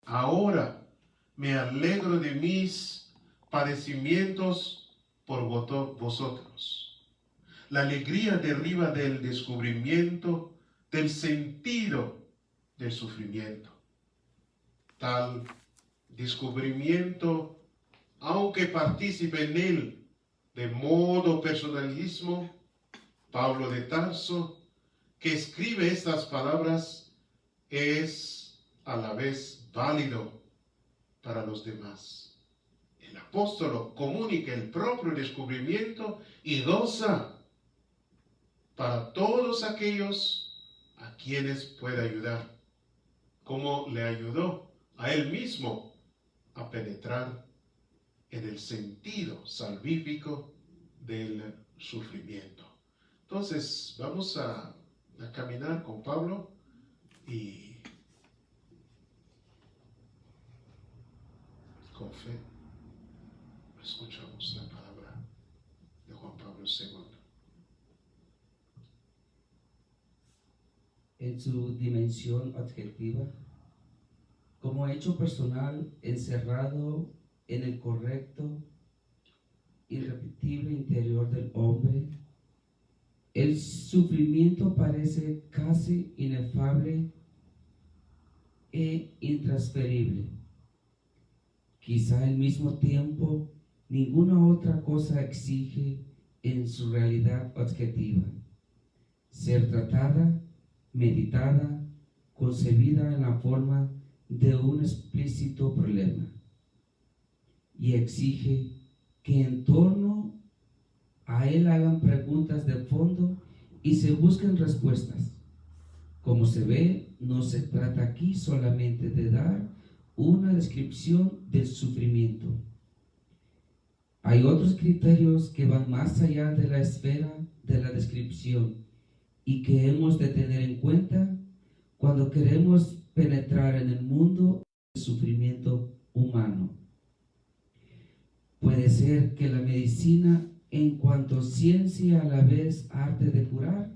Ahora me alegro de mis padecimientos por vosotros. La alegría deriva del descubrimiento del sentido del sufrimiento. Tal descubrimiento, aunque participe en él de modo personalismo, Pablo de Tarso, que escribe estas palabras, es a la vez válido para los demás. El apóstol comunica el propio descubrimiento y goza para todos aquellos a quienes puede ayudar, como le ayudó a él mismo a penetrar en el sentido salvífico del sufrimiento. Entonces, vamos a caminar con Pablo y con fe escuchamos la palabra de Juan Pablo II. En su dimensión objetiva, como hecho personal encerrado en el correcto, irrepetible interior del hombre, el sufrimiento parece casi inefable e intransferible. Quizá al mismo tiempo ninguna otra cosa exige en su realidad objetiva ser tratada, meditada, concebida en la forma de un explícito problema, y exige que en torno a él hagan preguntas de fondo y se busquen respuestas. Como se ve, no se trata aquí solamente de dar una descripción del sufrimiento. Hay otros criterios que van más allá de la esfera de la descripción y que hemos de tener en cuenta cuando queremos penetrar en el mundo del sufrimiento humano. Puede ser que la medicina, en cuanto ciencia a la vez arte de curar,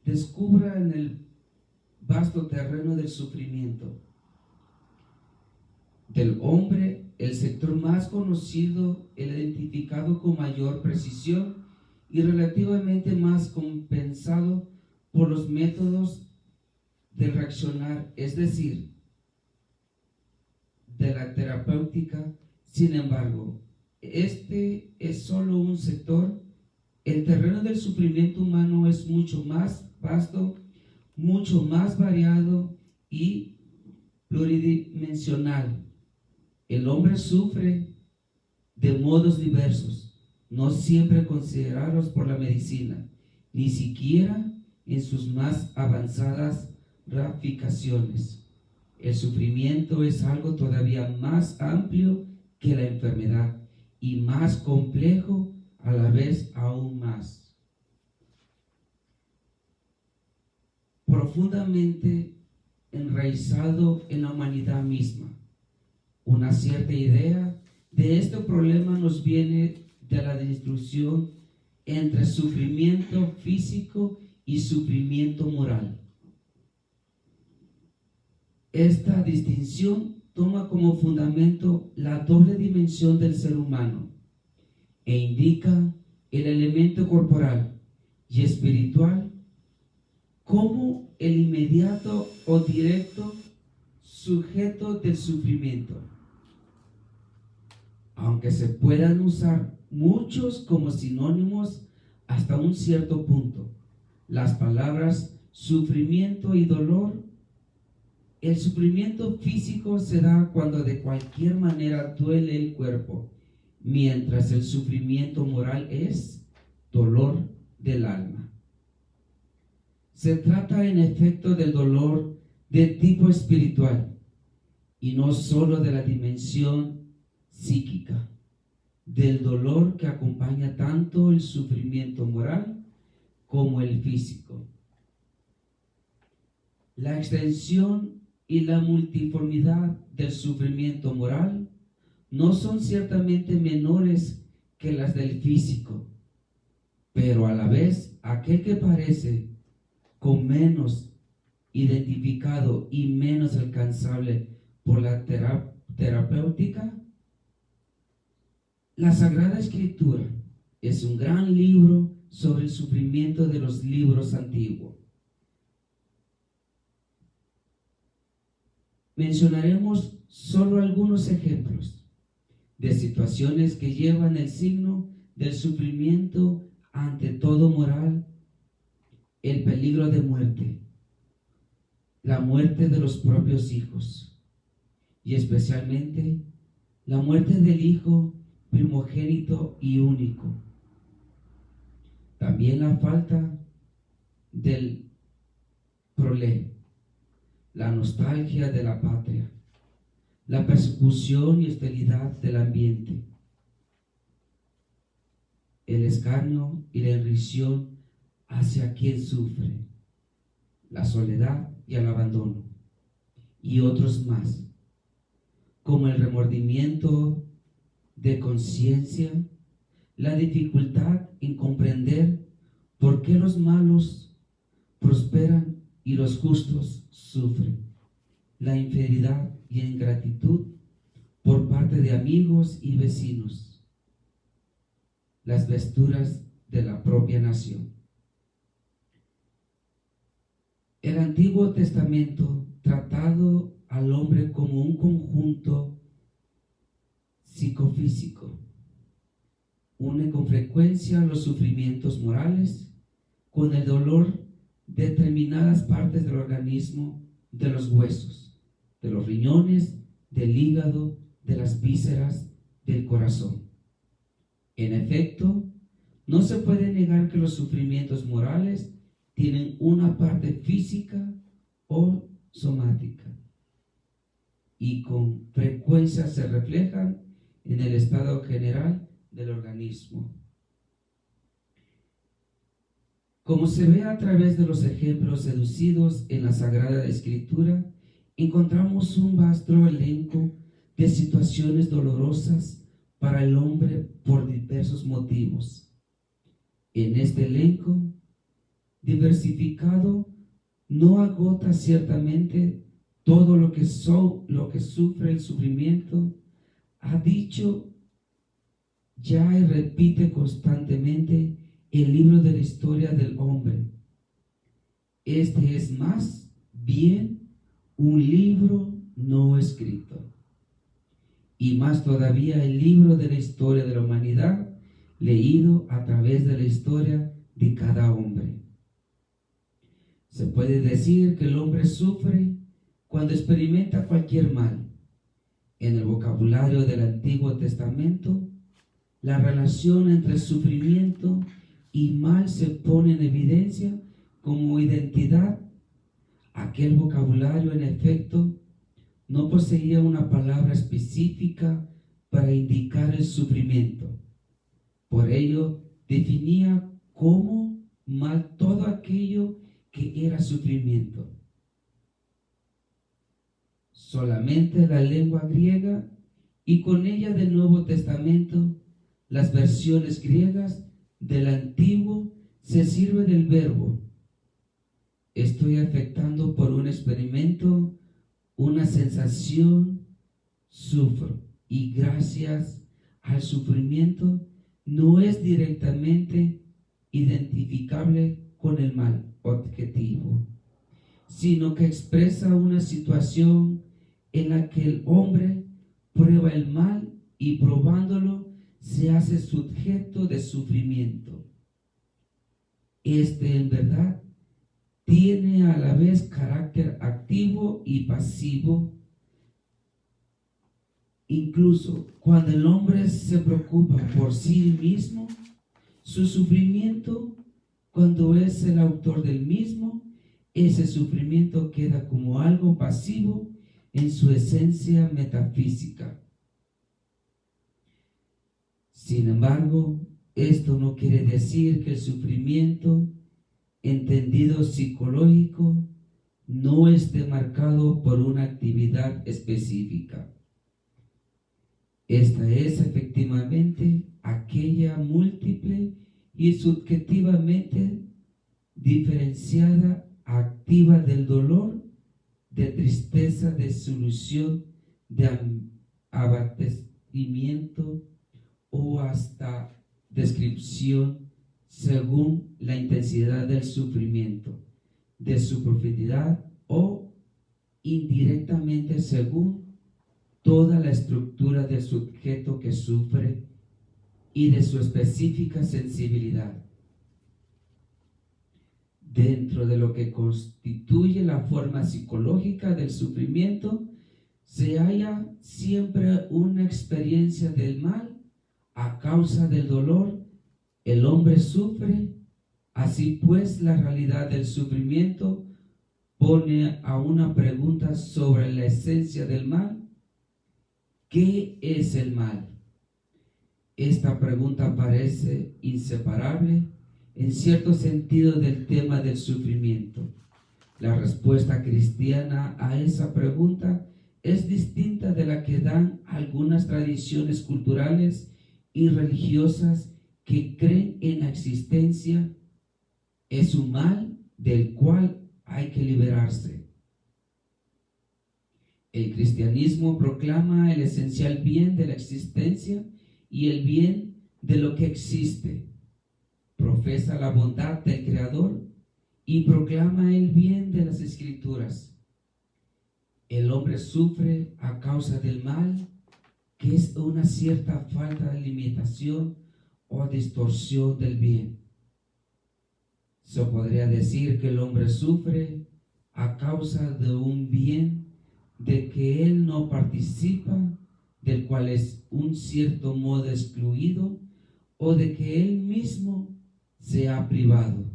descubra en el vasto terreno del sufrimiento del hombre el sector más conocido, el identificado con mayor precisión y relativamente más compensado por los métodos de reaccionar, es decir, de la terapéutica. Sin embargo, este es solo un sector. El terreno del sufrimiento humano es mucho más vasto, mucho más variado y pluridimensional. El hombre sufre de modos diversos, no siempre considerados por la medicina, ni siquiera en sus más avanzadas ramificaciones. El sufrimiento es algo todavía más amplio que la enfermedad y más complejo a la vez aún más. Profundamente enraizado en la humanidad misma. Una cierta idea de este problema nos viene de la distinción entre sufrimiento físico y sufrimiento moral. Esta distinción toma como fundamento la doble dimensión del ser humano e indica el elemento corporal y espiritual como el inmediato o directo sujeto del sufrimiento. Aunque se puedan usar muchos como sinónimos hasta un cierto punto, las palabras sufrimiento y dolor, el sufrimiento físico se da cuando de cualquier manera duele el cuerpo, mientras el sufrimiento moral es dolor del alma. Se trata en efecto del dolor de tipo espiritual y no solo de la dimensión psíquica, del dolor que acompaña tanto el sufrimiento moral como el físico. La extensión y la multiformidad del sufrimiento moral no son ciertamente menores que las del físico, pero a la vez aquel que parece con menos identificado y menos alcanzable por la terapéutica. La Sagrada Escritura es un gran libro sobre el sufrimiento de los libros antiguos. Mencionaremos solo algunos ejemplos de situaciones que llevan el signo del sufrimiento ante todo moral, el peligro de muerte, la muerte de los propios hijos y especialmente la muerte del hijo primogénito y único. También la falta del prole, la nostalgia de la patria, la persecución y hostilidad del ambiente, el escarnio y la irrisión hacia quien sufre, la soledad y el abandono, y otros más, como el remordimiento de conciencia, la dificultad en comprender por qué los malos prosperan y los justos sufren, la infidelidad y ingratitud por parte de amigos y vecinos, las vesturas de la propia nación. El Antiguo Testamento tratado al hombre como un conjunto psicofísico, une con frecuencia los sufrimientos morales con el dolor de determinadas partes del organismo, de los huesos, de los riñones, del hígado, de las vísceras, del corazón. En efecto, no se puede negar que los sufrimientos morales tienen una parte física o somática y con frecuencia se reflejan en el estado general del organismo. Como se ve a través de los ejemplos deducidos en la Sagrada Escritura, encontramos un vasto elenco de situaciones dolorosas para el hombre por diversos motivos. En este elenco diversificado no agota ciertamente todo lo que sufre el sufrimiento, ha dicho ya y repite constantemente el libro de la historia del hombre. Este es más bien un libro no escrito, y más todavía el libro de la historia de la humanidad, leído a través de la historia de cada hombre. Se puede decir que el hombre sufre cuando experimenta cualquier mal. En el vocabulario del Antiguo Testamento, la relación entre sufrimiento y mal se pone en evidencia como identidad. Aquel vocabulario, en efecto, no poseía una palabra específica para indicar el sufrimiento. Por ello, definía como mal todo aquello que era sufrimiento. Solamente la lengua griega y con ella del Nuevo Testamento, las versiones griegas del Antiguo, se sirve del verbo estoy afectando por un experimento, una sensación, sufro, y gracias al sufrimiento no es directamente identificable con el mal objetivo, sino que expresa una situación en la que el hombre prueba el mal y probándolo se hace sujeto de sufrimiento. Este en verdad tiene a la vez carácter activo y pasivo. Incluso cuando el hombre se preocupa por sí mismo, su sufrimiento, cuando es el autor del mismo, ese sufrimiento queda como algo pasivo en su esencia metafísica. Sin embargo, esto no quiere decir que el sufrimiento, entendido psicológico, no esté marcado por una actividad específica. Esta es efectivamente aquella múltiple y subjetivamente diferenciada activa del dolor, de tristeza, de desilusión, de abatimiento o hasta descripción según la intensidad del sufrimiento, de su profundidad o indirectamente según toda la estructura del sujeto que sufre y de su específica sensibilidad. Dentro de lo que constituye la forma psicológica del sufrimiento, se halla siempre una experiencia del mal a causa del dolor. El hombre sufre, así pues la realidad del sufrimiento pone a una pregunta sobre la esencia del mal. ¿Qué es el mal? Esta pregunta parece inseparable en cierto sentido del tema del sufrimiento. La respuesta cristiana a esa pregunta es distinta de la que dan algunas tradiciones culturales y religiosas que creen en la existencia. Es un mal del cual hay que liberarse. El cristianismo proclama el esencial bien de la existencia y el bien de lo que existe. Profesa la bondad del Creador y proclama el bien de las Escrituras. El hombre sufre a causa del mal, que es una cierta falta de limitación o distorsión del bien. Se podría decir que el hombre sufre a causa de un bien de que él no participa, del cual es un cierto modo excluido, o de que él mismo se ha privado.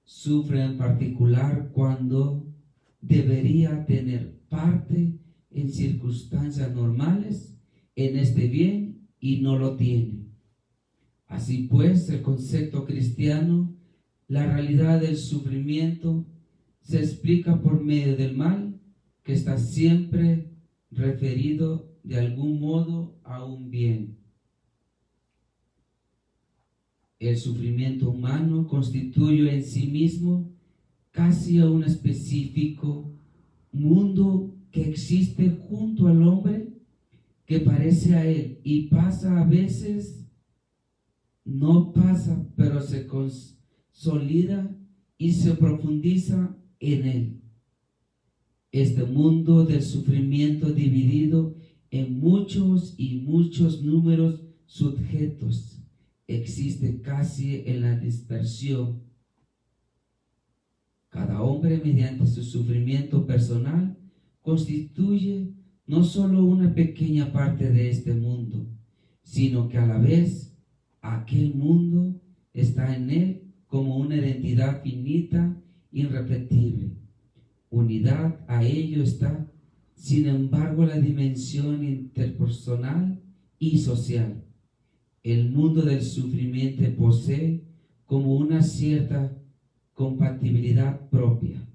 Sufre en particular cuando debería tener parte en circunstancias normales en este bien y no lo tiene. Así pues, el concepto cristiano, la realidad del sufrimiento, se explica por medio del mal, que está siempre referido de algún modo a un bien. El sufrimiento humano constituye en sí mismo casi a un específico mundo que existe junto al hombre, que parece a él y pasa a veces, no pasa, pero se consolida y se profundiza en él. Este mundo del sufrimiento dividido en muchos y muchos números sujetos existe casi en la dispersión. Cada hombre, mediante su sufrimiento personal, constituye no solo una pequeña parte de este mundo, sino que a la vez aquel mundo está en él como una identidad finita, irrepetible. Unidad a ello está, sin embargo, la dimensión interpersonal y social. El mundo del sufrimiento posee como una cierta compatibilidad propia.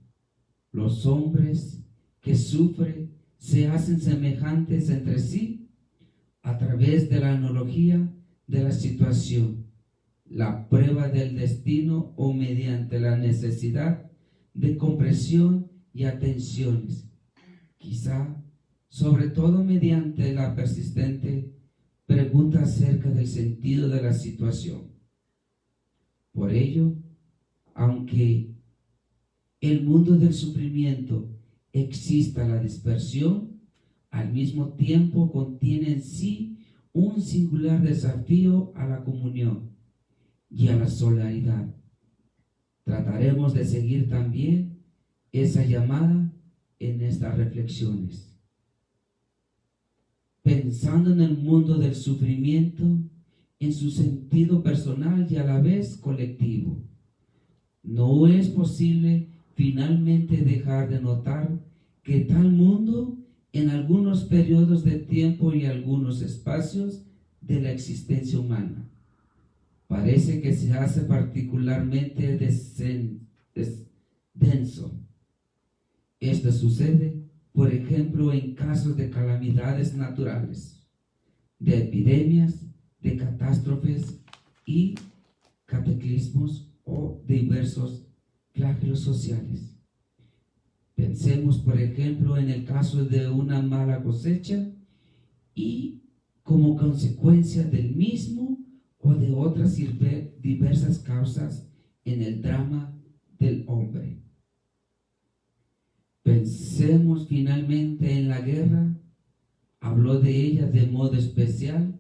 Los hombres que sufren se hacen semejantes entre sí a través de la analogía de la situación, la prueba del destino o mediante la necesidad de comprensión y atenciones, quizá sobre todo mediante la persistente pregunta acerca del sentido de la situación. Por ello, aunque el mundo del sufrimiento exista la dispersión, al mismo tiempo contiene en sí un singular desafío a la comunión y a la solidaridad. Trataremos de seguir también esa llamada en estas reflexiones. Pensando en el mundo del sufrimiento en su sentido personal y a la vez colectivo, no es posible finalmente dejar de notar que tal mundo en algunos periodos de tiempo y algunos espacios de la existencia humana parece que se hace particularmente denso. Esto sucede, por ejemplo, en casos de calamidades naturales, de epidemias, de catástrofes y cataclismos o diversos flagelos sociales. Pensemos, por ejemplo, en el caso de una mala cosecha y como consecuencia del mismo o de otras diversas causas en el drama del hombre. Pensemos finalmente en la guerra. Habló de ella de modo especial.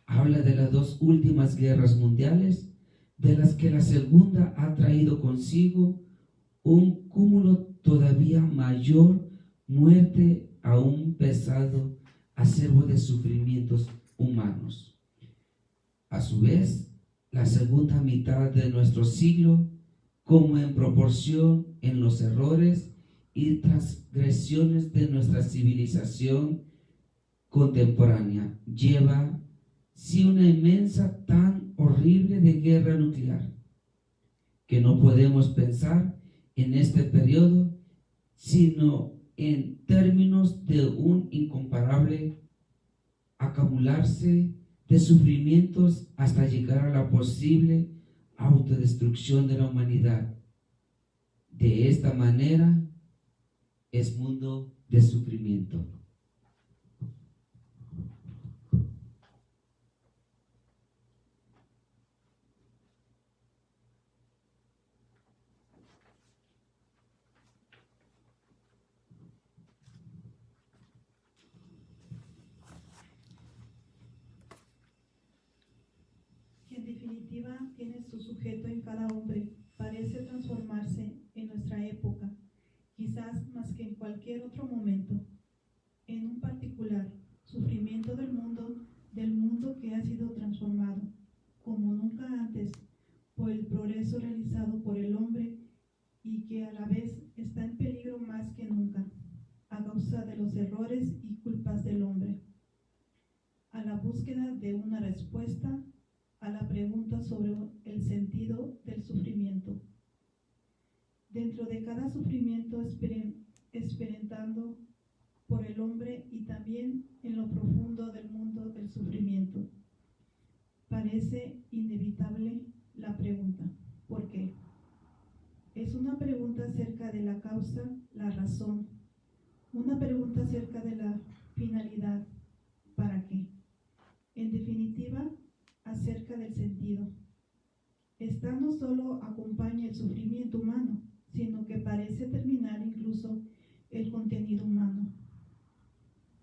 Habla de las dos últimas guerras mundiales, de las que la segunda ha traído consigo un cúmulo todavía mayor, muerte a un pesado acervo de sufrimientos humanos. A su vez, la segunda mitad de nuestro siglo, como en proporción en los errores y transgresiones de nuestra civilización contemporánea, lleva sí una inmensa tan horrible de guerra nuclear, que no podemos pensar en este periodo sino en términos de un incomparable acumularse de sufrimientos hasta llegar a la posible autodestrucción de la humanidad. De esta manera es mundo de sufrimiento. Que en definitiva tiene su sujeto en cada hombre, parece transformarse en nuestra época, quizás más que en cualquier otro momento. En un particular, sufrimiento del mundo que ha sido transformado, como nunca antes, por el progreso realizado por el hombre y que a la vez está en peligro más que nunca, a causa de los errores y culpas del hombre. A la búsqueda de una respuesta a la pregunta sobre el sentido del sufrimiento. Dentro de cada sufrimiento experimentando por el hombre y también en lo profundo del mundo del sufrimiento, parece inevitable la pregunta, ¿por qué? Es una pregunta acerca de la causa, la razón, una pregunta acerca de la finalidad, ¿para qué? En definitiva, acerca del sentido. Esta no solo acompaña el sufrimiento humano, sino que parece terminar incluso el contenido humano.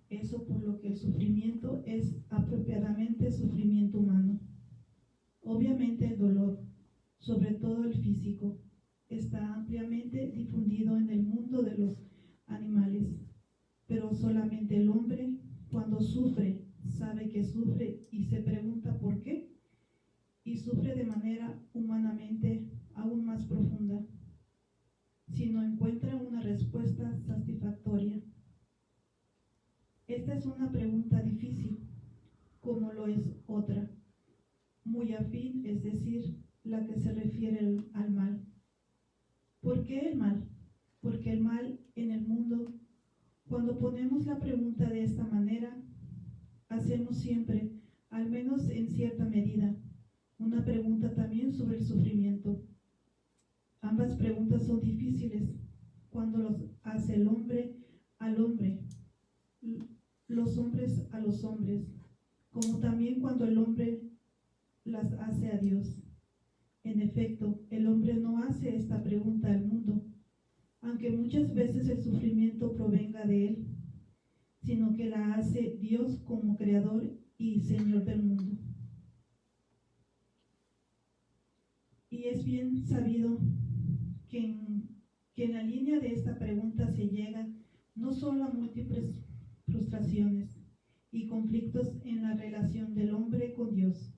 Eso por lo que el sufrimiento es apropiadamente sufrimiento humano. Obviamente el dolor, sobre todo el físico, está ampliamente difundido en el mundo de los animales, pero solamente el hombre, cuando sufre, sabe que sufre y se pregunta por qué, y sufre de manera humanamente aún más profunda, si no encuentra una respuesta satisfactoria. Esta es una pregunta difícil, como lo es otra, muy afín, es decir, la que se refiere al mal. ¿Por qué el mal? Porque el mal en el mundo, cuando ponemos la pregunta de esta manera, hacemos siempre, al menos en cierta medida, una pregunta también sobre el sufrimiento. Ambas preguntas son difíciles cuando los hace el hombre al hombre, los hombres a los hombres, como también cuando el hombre las hace a Dios. En efecto, el hombre no hace esta pregunta al mundo, aunque muchas veces el sufrimiento provenga de él, sino que la hace Dios como creador y Señor del mundo. Y es bien sabido que en la línea de esta pregunta se llega no solo a múltiples frustraciones y conflictos en la relación del hombre con Dios,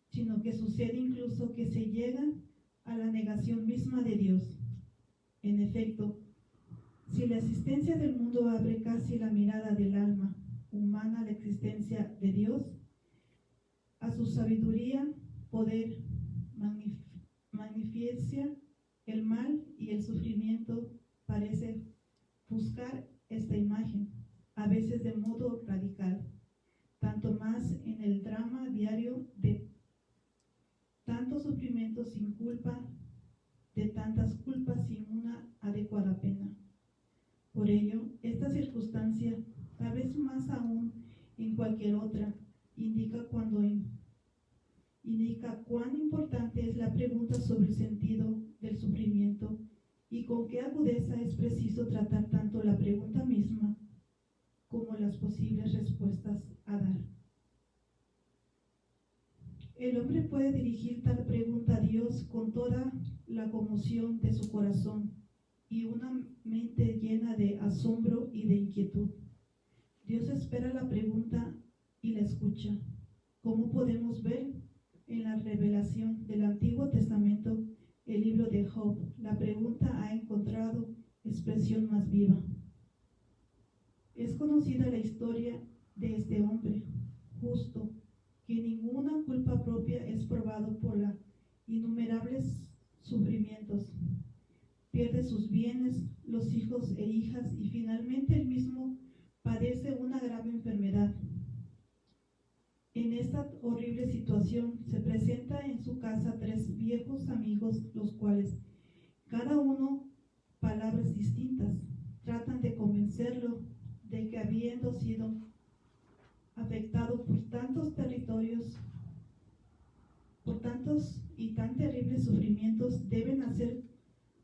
sino que sucede incluso que se llega a la negación misma de Dios. En efecto, si la existencia del mundo abre casi la mirada del alma humana a la existencia de Dios, a su sabiduría, poder, magnificencia, el mal y el sufrimiento parece buscar esta imagen, a veces de modo radical, tanto más en el drama diario de tantos sufrimientos sin culpa, de tantas culpas sin una adecuada pena. Por ello, esta circunstancia, tal vez más aún en cualquier otra, indica cuán importante es la pregunta sobre el sentido del sufrimiento y con qué agudeza es preciso tratar tanto la pregunta misma como las posibles respuestas a dar. El hombre puede dirigir tal pregunta a Dios con toda la conmoción de su corazón y una mente llena de asombro y de inquietud. Dios espera la pregunta y la escucha. Como podemos ver en la revelación del Antiguo Testamento, el libro de Job, la pregunta ha encontrado expresión más viva. Es conocida la historia de este hombre justo, que ninguna culpa propia es probado por los innumerables sufrimientos. Pierde sus bienes, los hijos e hijas y finalmente él mismo padece una grave enfermedad. En esta horrible situación se presenta en su casa 3 viejos amigos, los cuales, cada uno palabras distintas, tratan de convencerlo de que habiendo sido afectado por tantos territorios, por tantos y tan terribles sufrimientos, deben haber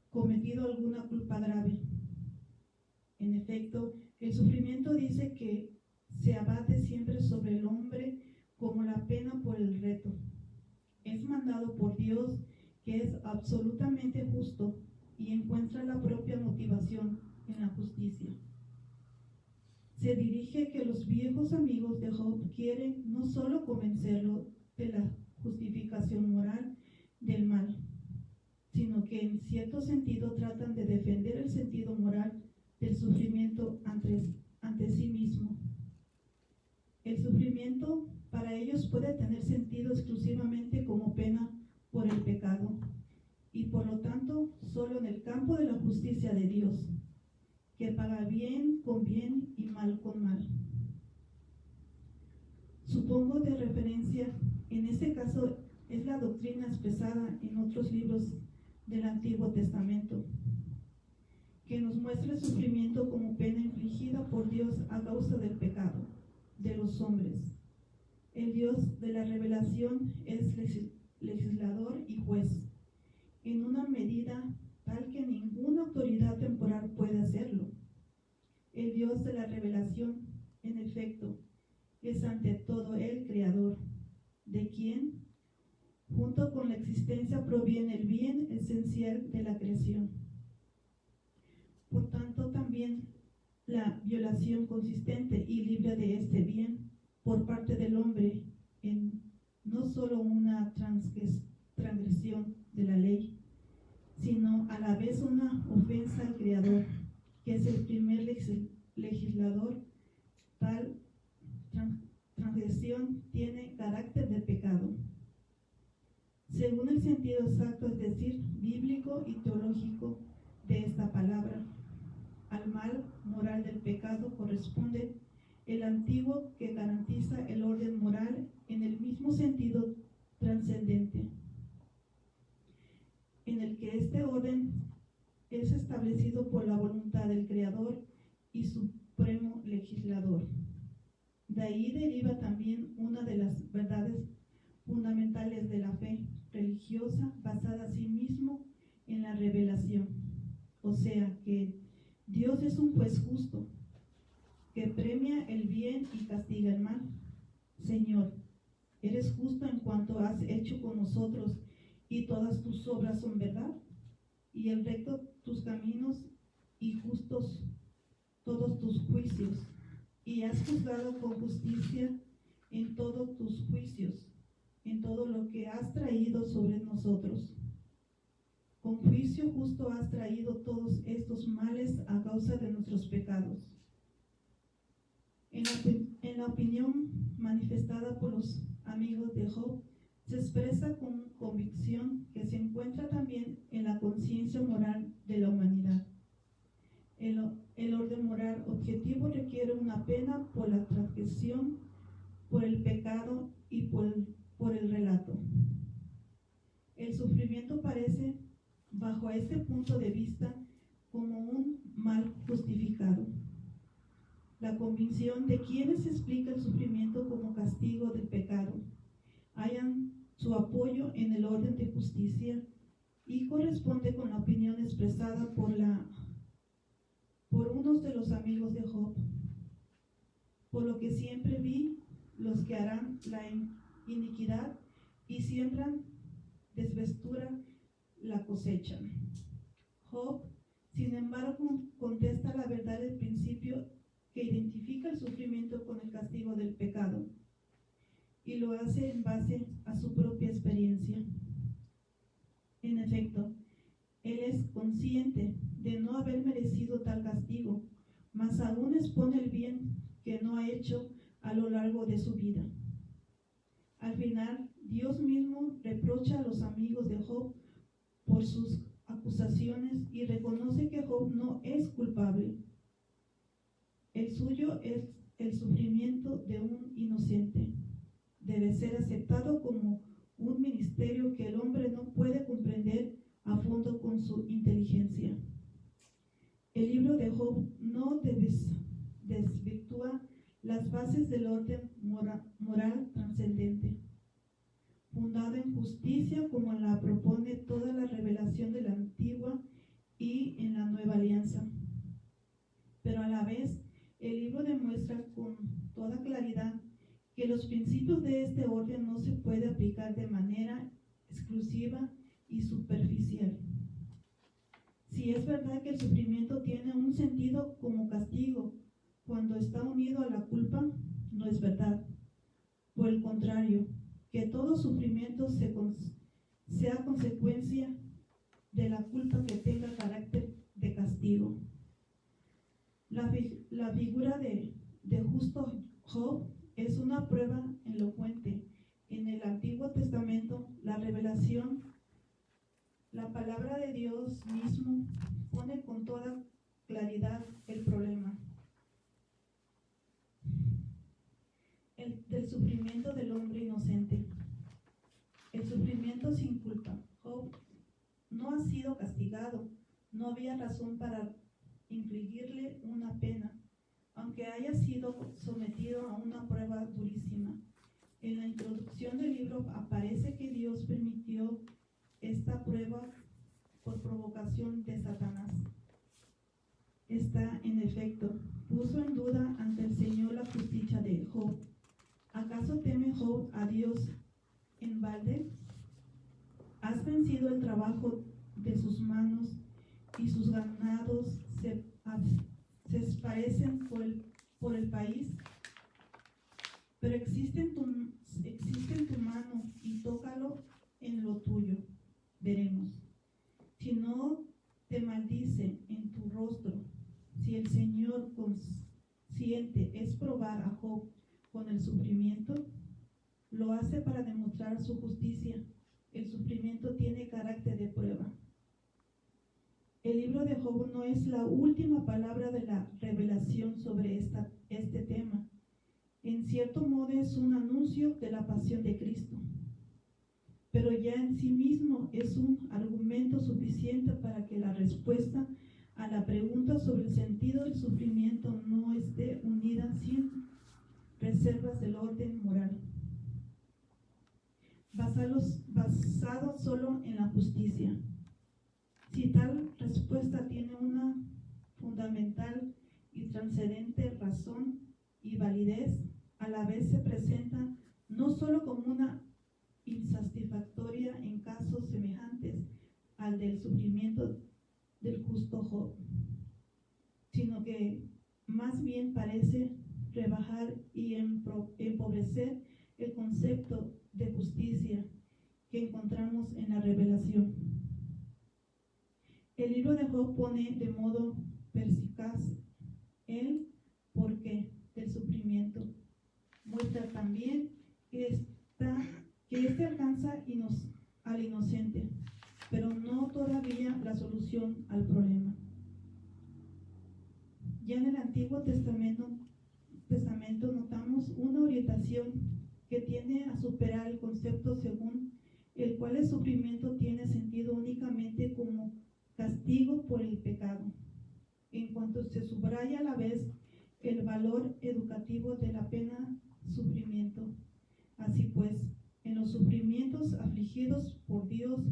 cometido alguna culpa grave. En efecto, el sufrimiento dice que se abate siempre sobre el hombre como la pena por el reto. Es mandado por Dios, que es absolutamente justo y encuentra la propia motivación en la justicia. Se dirige que los viejos amigos de Job quieren no solo convencerlo de la justificación moral del mal, sino que en cierto sentido tratan de defender el sentido moral del sufrimiento ante sí mismo. El sufrimiento para ellos puede tener sentido exclusivamente como pena por el pecado y por lo tanto solo en el campo de la justicia de Dios, que paga bien con bien y mal con mal. Supongo de referencia, en este caso, es la doctrina expresada en otros libros del Antiguo Testamento, que nos muestra el sufrimiento como pena infligida por Dios a causa del pecado de los hombres. El Dios de la revelación es legislador y juez, en una medida tal que ninguna autoridad temporal puede hacerlo. El Dios de la revelación, en efecto, es ante todo el Creador, de quien, junto con la existencia, proviene el bien esencial de la creación. Por tanto, también la violación consistente y libre de este bien por parte del hombre en no solo una transgresión de la ley, sino a la vez una ofensa al Creador, que es el primer legislador. Tal transgresión tiene carácter de pecado. Según el sentido exacto, es decir, bíblico y teológico de esta palabra, al mal moral del pecado corresponde el antiguo que garantiza el orden moral en el mismo sentido trascendente, en el que este orden es establecido por la voluntad del Creador y supremo legislador. De ahí deriva también una de las verdades fundamentales de la fe religiosa basada asimismo en la revelación, o sea que Dios es un juez justo, que premia el bien y castiga el mal. Señor, eres justo en cuanto has hecho con nosotros, y todas tus obras son verdad, y el recto tus caminos, y justos todos tus juicios, y has juzgado con justicia en todos tus juicios, en todo lo que has traído sobre nosotros. Con juicio justo has traído todos estos males a causa de nuestros pecados. En la opinión manifestada por los amigos de Job, se expresa con convicción que se encuentra también en la conciencia moral de la humanidad. El orden moral objetivo requiere una pena por la transgresión, por el pecado y por el relato. El sufrimiento parece, bajo este punto de vista, como un mal justificado. La convicción de quienes explican el sufrimiento como castigo del pecado hallan su apoyo en el orden de justicia y corresponde con la opinión expresada por unos de los amigos de Job. Por lo que siempre vi los que harán la iniquidad y siembran desvestura la cosechan. Job, sin embargo, contesta la verdad del principio que identifica el sufrimiento con el castigo del pecado y lo hace en base a su propia experiencia. En efecto, él es consciente de no haber merecido tal castigo, mas aún expone el bien que no ha hecho a lo largo de su vida. Al final, Dios mismo reprocha a los amigos de Job por sus acusaciones y reconoce que Job no es culpable. El suyo es el sufrimiento de un inocente. Debe ser aceptado como un ministerio que el hombre no puede comprender a fondo con su inteligencia. El libro de Job no desvirtúa las bases del orden moral trascendente, fundado en justicia como la propone toda la revelación de la antigua y en la nueva alianza. Pero a la vez, el libro demuestra con toda claridad que los principios de este orden no se puede aplicar de manera exclusiva y superficial. Si es verdad que el sufrimiento tiene un sentido como castigo cuando está unido a la culpa, no es verdad. Por el contrario, que todo sufrimiento sea consecuencia de la culpa que tenga carácter de castigo. La figura de justo Job es una prueba elocuente. En el Antiguo Testamento, la revelación, la palabra de Dios mismo pone con toda claridad el problema del sufrimiento del hombre inocente. El sufrimiento sin culpa. Job no ha sido castigado, no había razón para infligirle una pena, aunque haya sido sometido a una prueba durísima. En la introducción del libro aparece que Dios permitió esta prueba por provocación de Satanás. Esta, en efecto, puso en duda ante el Señor la justicia de Job. ¿Acaso teme Job a Dios en balde? ¿Has vencido el trabajo de sus manos y sus ganados se esparcen por el país? Pero existe en tu mano y tócalo en lo tuyo. Veremos. Si no te maldice en tu rostro, si el Señor consciente es probar a Job con el sufrimiento, lo hace para demostrar su justicia. El sufrimiento tiene carácter de prueba. El libro de Job no es la última palabra de la revelación sobre este tema. En cierto modo es un anuncio de la pasión de Cristo, pero ya en sí mismo es un argumento suficiente para que la respuesta a la pregunta sobre el sentido del sufrimiento no esté unida sin reservas del orden moral, basado solo en la justicia. Si tal respuesta tiene una fundamental y trascendente razón y validez, a la vez se presenta no solo como una insatisfactoria en casos semejantes al del sufrimiento del justo Job, sino que más bien parece rebajar y empobrecer el concepto de justicia que encontramos en la revelación. El libro de Job pone de modo perspicaz el porqué del sufrimiento. Muestra también que este alcanza al inocente, pero no todavía la solución al problema. Ya en el Antiguo Testamento notamos una orientación que tiende a superar el concepto según el cual el sufrimiento tiene sentido únicamente como castigo por el pecado, en cuanto se subraya a la vez el valor educativo de la pena sufrimiento. Así pues, en los sufrimientos afligidos por Dios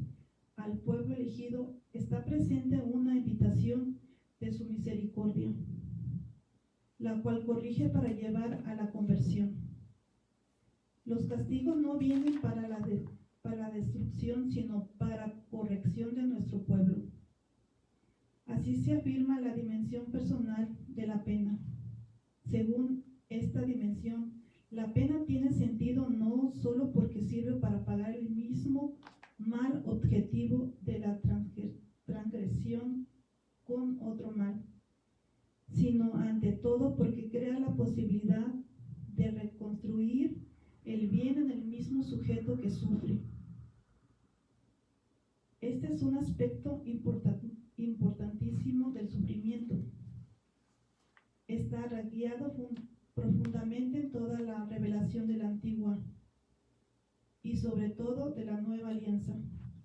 al pueblo elegido está presente una invitación de su misericordia, la cual corrige para llevar a la conversión. Los castigos no vienen para la destrucción, sino para corrección de nuestro pueblo. Así se afirma la dimensión personal de la pena. Según esta dimensión, la pena tiene sentido no solo porque sirve para pagar el mismo mal objetivo de la transgresión con otro mal, sino ante todo porque crea la posibilidad de reconstruir el bien en el mismo sujeto que sufre. Este es un aspecto importantísimo del sufrimiento. Está arraigado profundamente en toda la revelación de la antigua y sobre todo de la nueva alianza.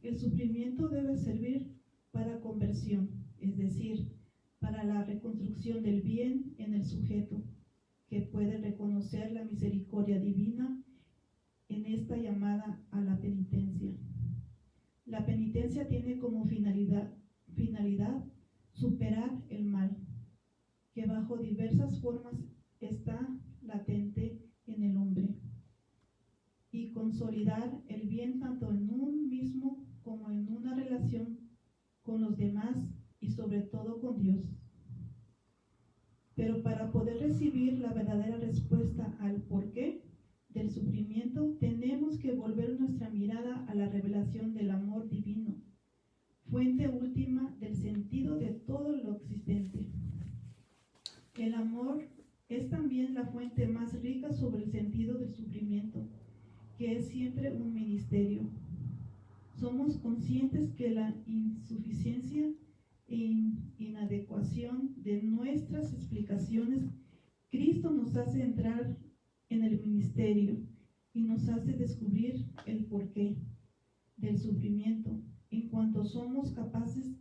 El sufrimiento debe servir para conversión, es decir, para la reconstrucción del bien en el sujeto, que puede reconocer la misericordia divina en esta llamada a la penitencia. La penitencia tiene como finalidad superar el mal, que bajo diversas formas está latente en el hombre, y consolidar el bien tanto en un mismo como en una relación con los demás y sobre todo con Dios. Pero para poder recibir la verdadera respuesta al porqué del sufrimiento, tenemos que volver nuestra mirada a la revelación del amor divino, fuente última del sentido de todo lo existente. El amor es también la fuente más rica sobre el sentido del sufrimiento, que es siempre un ministerio. Somos conscientes que la insuficiencia e inadecuación de nuestras explicaciones, Cristo nos hace entrar en el ministerio y nos hace descubrir el porqué del sufrimiento, en cuanto somos capaces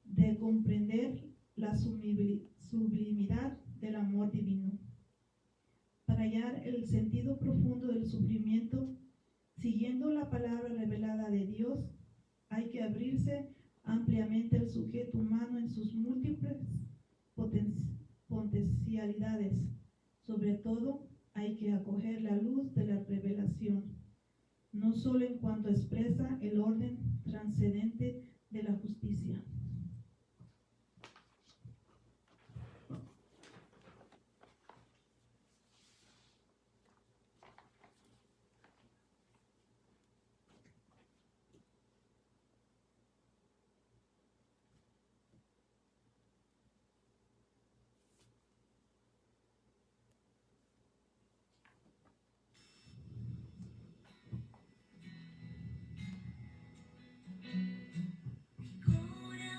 de comprender la sublimidad del amor divino. Para hallar el sentido profundo del sufrimiento, siguiendo la palabra revelada de Dios, hay que abrirse ampliamente al sujeto humano en sus múltiples potencialidades. Sobre todo, hay que acoger la luz de la revelación, no solo en cuanto expresa el orden trascendente de la justicia. Corazón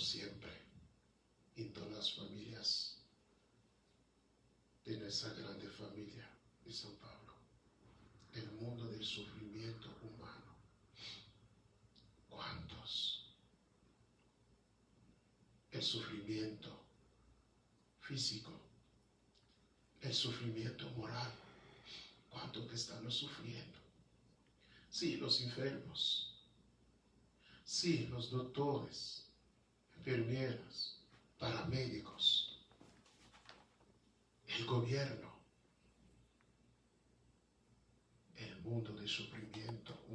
siempre en todas las familias de nuestra grande familia de San Pablo, el mundo del sufrimiento humano. ¿Cuántos? El sufrimiento físico, el sufrimiento moral. ¿Cuánto que estamos sufriendo? Sí, los enfermos. Sí, los doctores, enfermeras, paramédicos, el gobierno, el mundo de sufrimiento humano.